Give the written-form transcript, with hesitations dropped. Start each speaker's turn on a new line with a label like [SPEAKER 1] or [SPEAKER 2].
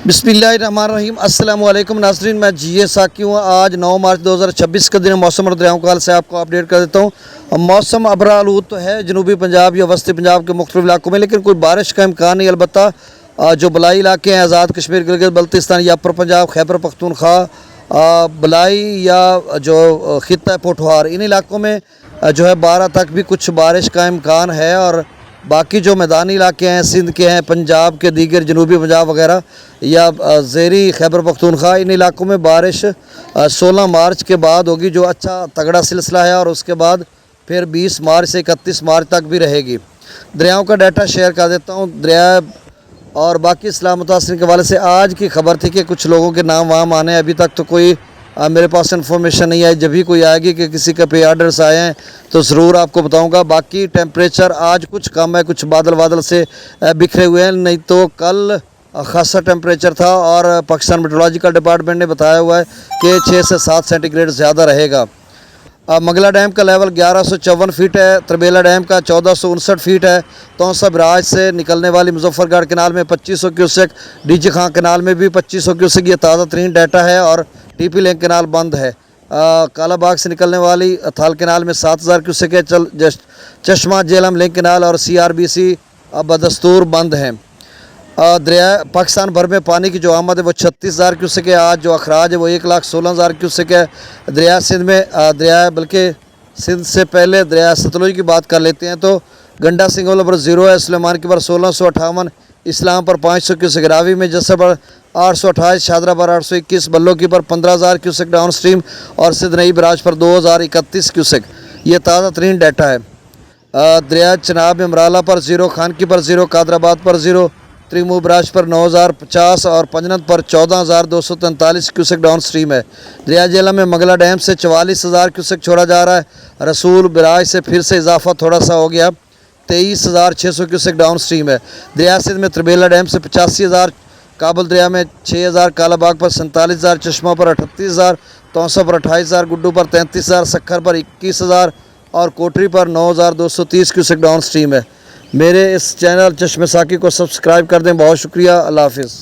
[SPEAKER 1] बिस्मिल्लाहिर्रहमानिर्रहीम। अस्सलाम वालेकुम नाज़रीन, मैं जी साकी हूँ। आज 9 मार्च 2026 के दिन मौसम और दरियाओं काल से आपको अपडेट कर देता हूँ। मौसम अबरा आलूद तो है जनूबी पंजाब या वस्ती पंजाब के मुख्तलिफ इलाकों में, लेकिन कोई बारिश का इम्कान नहीं। अलबत्ता जो बलाई इलाके हैं, आज़ाद कश्मीर, गिलगित बल्तिस्तान या अपर पंजाब, खैबर पख्तूनख्वा, बलाई या जो खित्ता पोठवार, इन इलाकों में जो है 12 तक भी कुछ बारिश का इम्कान है। और बाकी जो मैदानी इलाके हैं, सिंध के हैं, पंजाब के दीगर जनूबी पंजाब वगैरह या ज़ेरी खैबर पख्तूनख्वा, इन इलाकों में बारिश 16 मार्च के बाद होगी, जो अच्छा तगड़ा सिलसिला है। और उसके बाद फिर 20 मार्च से 31 मार्च तक भी रहेगी। दरियाओं का डाटा शेयर कर देता हूँ। दरिया और बाकी इस्लाम मुतासिर के हवाले से आज की खबर थी कि कुछ लोगों के नाम वहाँ आने। अभी तक तो कोई मेरे पास इन्फॉर्मेशन नहीं आई। जब भी कोई आएगी कि किसी के पे आर्डर्स आए हैं तो ज़रूर आपको बताऊंगा। बाकी टेम्परेचर आज कुछ कम है, कुछ बादल से बिखरे हुए हैं, नहीं तो कल खासा टेम्परेचर था। और पाकिस्तान मेट्रोलॉजिकल डिपार्टमेंट ने बताया हुआ है कि 6 से 7 सेंटीग्रेड ज़्यादा रहेगा। मंगला डैम का लेवल 1154 फीट है, तरबेला डैम का 1459 फीट है। तौसा बराज से निकलने वाली मुजफ्फरगढ़ कैनाल में 2500 क्यूसेक, डीजे खां कैनाल में भी 2500 क्यूसेक, ये ताज़ा तरीन डाटा है। और टीपी लिंक कैनाल बंद है। कालाबाग से निकलने वाली थाल कैनाल में 7000 क्यूसेक है। चश्मा जेलम लिंक कैनाल और CRBC बदस्तूर बंद हैं। दरिया पाकिस्तान भर में पानी की जो आमद है वो 36,000 क्यूसेक है। आज जो अखराज है वो 1,16,000 क्यूसेक है। दरिया सिंध में बल्कि सिंध से पहले दरिया सतलुज की बात कर लेते हैं तो गंडा सिंगोला पर 0 है, सुलेमान की पर 1658, इस्लाम पर 500 क्यूसेक, रावी में जस्सा पर 828, शादरा पर 821, बल्लो की पर 15,000 क्यूसेक डाउन स्ट्रीम और सिद्ध नई बराज पर 2031 क्यूसेक। ये ताज़ा तरीन डाटा है। दरिया चनाब में मराला पर 0, खान की पर 0, कादराबाद पर 0, त्रिमू बराज पर 9050 और पंजनत पर 14,243 क्यूसेक डाउन स्ट्रीम है। दरिया जेला में मंगला डैम से 44,000 क्यूसेक छोड़ा जा रहा है। रसूल बराज से फिर से इजाफा थोड़ा सा हो गया, 23,600 क्यूसेक डाउन स्ट्रीम है। दरिया सिंध में तरबेला डैम से 85,000, काबुल दरिया में 6,000, कालाबाग पर 47,000, चश्मा पर 38,000, तौसा पर 28,000, गुड्डू पर 33,000, सखर पर 21,000 और कोटरी पर 9,230 क्यूसेक डाउन स्ट्रीम है। मेरे इस चैनल चश्मे साकी को सब्सक्राइब कर दें। बहुत शुक्रिया। अल्लाह हाफिज़।